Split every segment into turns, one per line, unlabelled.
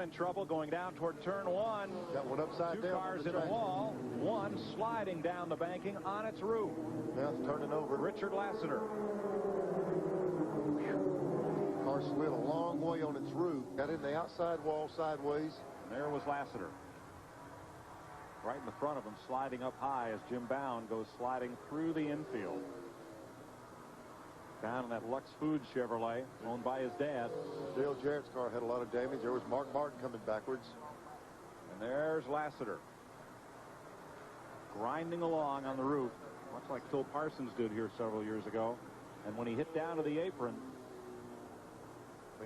In trouble going down toward turn one.
Got one upside down.
Two cars in a wall. One sliding down the banking on its roof.
Now it's turning over.
Richard Lassiter.
Car slid a long way on its roof. Got in the outside wall sideways.
And there was Lassiter. Right in the front of him, sliding up high as Jim Bound goes sliding through the infield. Down in that Lux Foods Chevrolet, owned by his dad.
Dale Jarrett's car had a lot of damage. There was Mark Martin coming backwards.
And there's Lassiter. Grinding along on the roof, much like Phil Parsons did here several years ago. And when he hit down to the apron.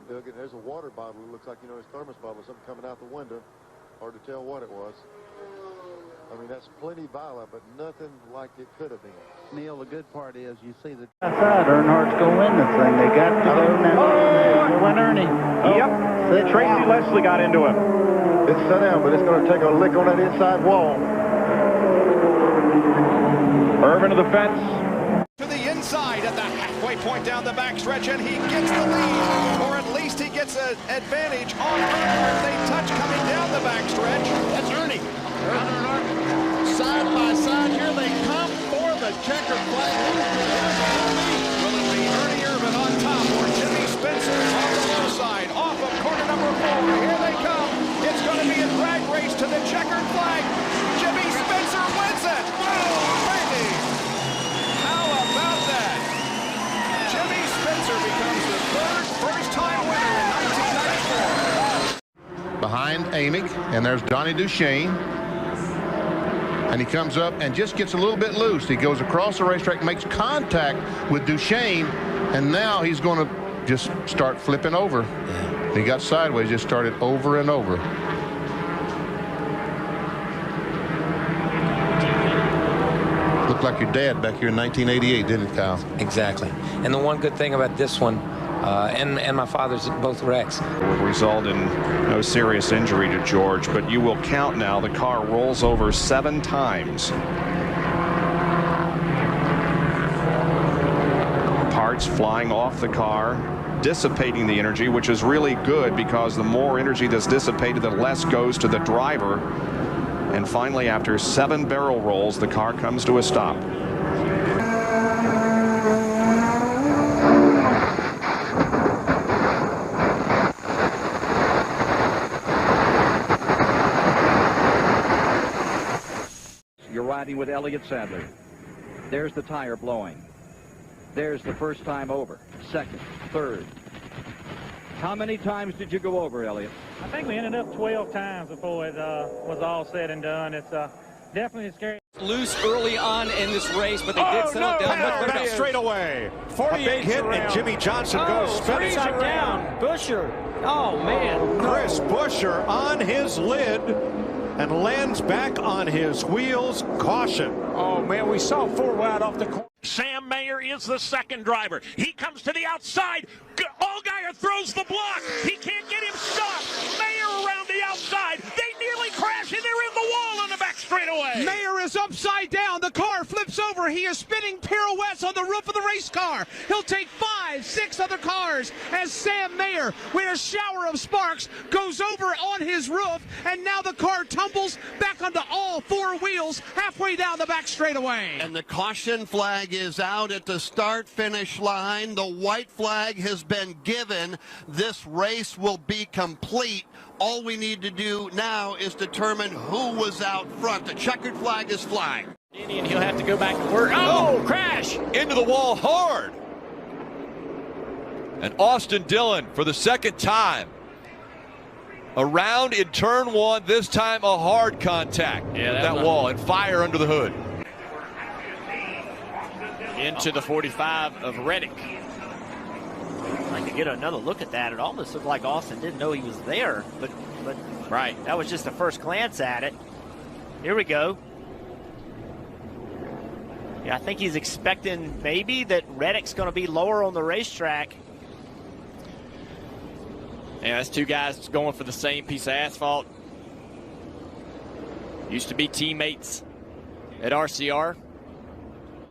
Doug, there's a water bottle. It looks like, you know, his thermos bottle, something coming out the window. Hard to tell what it was. I mean, that's plenty violent, but nothing like it could have been.
Neil, the good part is you see the outside. Earnhardt's going to win the thing. They got to go now. Here went Ernie.
Yep. Tracy Leslie got into him.
It's set down, but it's going to take a lick on that inside wall.
Irvin to the fence.
To the inside at the halfway point down the backstretch, and he gets the lead, or at least he gets an advantage on Earnhardt. They touch coming down the backstretch.
That's Ernie. Earnhardt side by side. Here they come for the checkered flag.
Will it be Ernie Irvin on top or Jimmy Spencer on the low side off of corner number 4? Here they come. It's going to be a drag race to the checkered flag. Jimmy Spencer wins it. Oh, baby. How about that? Jimmy Spencer becomes the third first-time winner in 1994.
Behind Amick, and there's Donnie Duchesne. And he comes up and just gets a little bit loose. He goes across the racetrack, makes contact with Duchesne, and now he's going to just start flipping over. He got sideways, just started over and over. Looked like your dad back here in 1988, didn't it, Kyle?
Exactly. And the one good thing about this one, and my father's both wrecks.
Would result in no serious injury to George, but you will count now. The car rolls over 7 times. Parts flying off the car, dissipating the energy, which is really good because the more energy that's dissipated, the less goes to the driver. And finally, after 7 barrel rolls, the car comes to a stop.
You're riding with Elliott Sadler. There's the tire blowing. There's the first time over. Second, third. How many times did you go over, Elliott?
I think we ended up 12 times before it was all said and done. It's definitely scary.
Loose early on in this race, but they did settle it down.
What about straightaway? 48 hit, and Jimmy Johnson goes spinning.
Down. Busher. Oh, man.
Chris Buescher on his lid and lands back on his wheels. Caution.
Oh, man, we saw 4 wide off the corner. Sam Mayer is the second driver. He comes to the outside. Allgaier throws the block. He can't get him stopped. Mayer around the outside. They nearly crash, and they're in the wall on the back straightaway.
Mayer is upside down. The car flips over. He is spinning pirouettes on the roof of the race car. He'll take 5, 6 other cars as Sam Mayer, with a shower of sparks, goes over on his roof, and now the car tumbles back onto all 4 wheels halfway down the back straightaway.
And the caution flag is out at the start-finish line. The white flag has been given. This race will be complete. All we need to do now is determine who was out front. The checkered flag is flying.
And he'll have to go back to work. Oh, crash!
Into the wall hard. And Austin Dillon for the second time. Around in turn 1, this time a hard contact.
Yeah,
that wall and fire under the hood.
Into the 45 of Reddick.
I'd like to get another look at that. It almost looked like Austin didn't know he was there, but
right.
That was just a first glance at it. Here we go. Yeah, I think he's expecting maybe that Reddick's going to be lower on the racetrack.
Yeah, that's 2 guys going for the same piece of asphalt. Used to be teammates at RCR.